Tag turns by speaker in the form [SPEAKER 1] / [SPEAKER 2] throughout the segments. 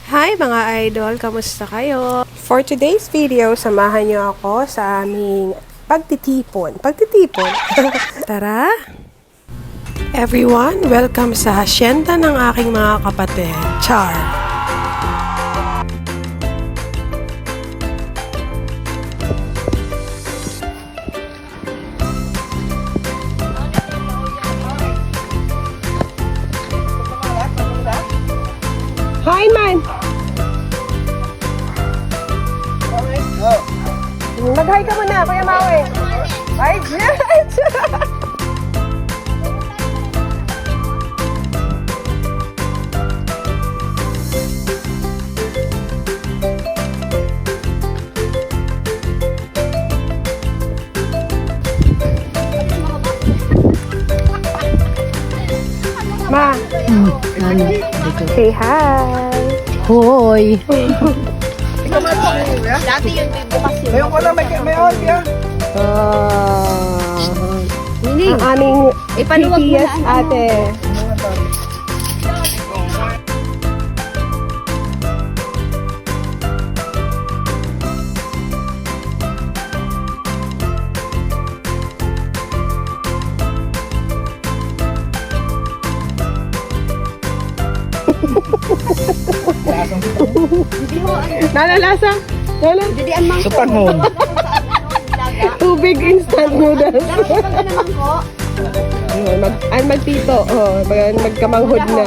[SPEAKER 1] Hi mga idol! Kamusta kayo? For today's video, samahan niyo ako sa aming pagtitipon. Pagtitipon? Tara! Everyone, welcome sa hasyenda ng aking mga kapatid. Char! Hi, man! Mag-hi ka muna, Kuya Maui. Hi, Jet! Ma! Say hi!
[SPEAKER 2] Hoy!
[SPEAKER 3] Dati yun, bukas yun.
[SPEAKER 4] Ngayon ko lang may on yan.
[SPEAKER 1] Ang aming
[SPEAKER 3] Ipaluwag mo
[SPEAKER 1] TTS
[SPEAKER 3] na,
[SPEAKER 1] ate. Nalalasa?
[SPEAKER 3] Jadi ang mangko.
[SPEAKER 4] Sa panhon.
[SPEAKER 1] Tubig instant noodles.
[SPEAKER 3] Dapat ka naman ko.
[SPEAKER 1] Magtito. Oh, magkamanghod na.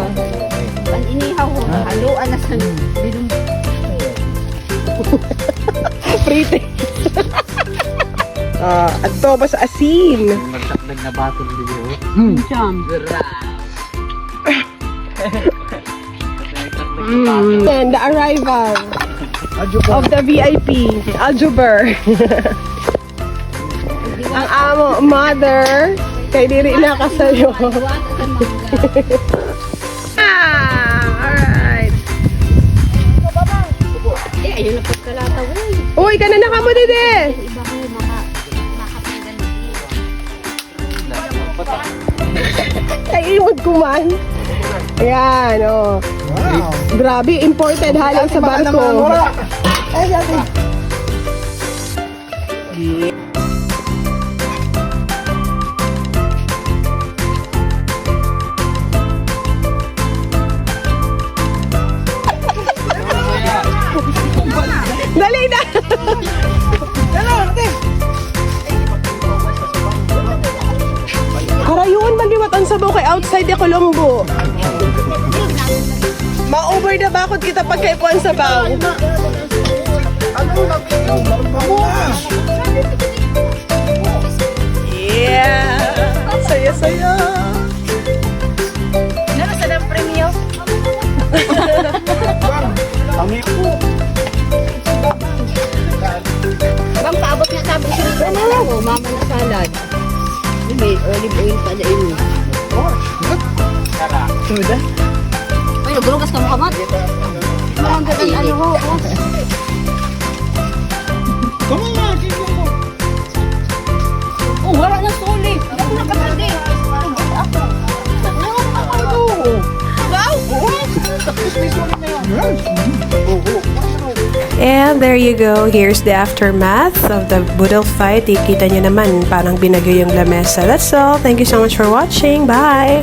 [SPEAKER 3] Ang inihaw ko, haluan na sa dinum.
[SPEAKER 1] Prite. Adobo sa asin.
[SPEAKER 4] Magtakdag na battle dito.
[SPEAKER 3] Jam.
[SPEAKER 1] And the arrival of the VIP, Aljuber. Ang amo, mother, kay diri na kasayo. Alright.
[SPEAKER 3] Ayun na pagkalataw.
[SPEAKER 1] Uy, ka na nakamo dede.
[SPEAKER 3] Iba ko makapanggan.
[SPEAKER 1] Ay, imod kuman. Ayan, oh.
[SPEAKER 4] Wow.
[SPEAKER 1] Grabe, imported haling sa barko.
[SPEAKER 4] Ay, yati.
[SPEAKER 1] Dali na! Karayuan maliwat ang sabaw kay outside de Colombo. Ma-over na bakod kita pagkaipuan sa baw. Yeah! Saya-saya!
[SPEAKER 3] Ano sa ng premio? Bang paabot nga sabi ko dito na mo, mama na salad. May olive oil pa na ini.
[SPEAKER 4] Suda.
[SPEAKER 3] Ay, nagulugas ka mo kamat. Ang galing ano ho.
[SPEAKER 4] Come on, sige mo.
[SPEAKER 3] Oh, wala na suli. Hindi ko nakapagdi. Ako. Wow!
[SPEAKER 4] Tapos may sulit na yan.
[SPEAKER 1] And there you go. Here's the aftermath of the budol fight. Ikita nyo naman parang binagyo yung lamesa. That's all. Thank you so much for watching. Bye!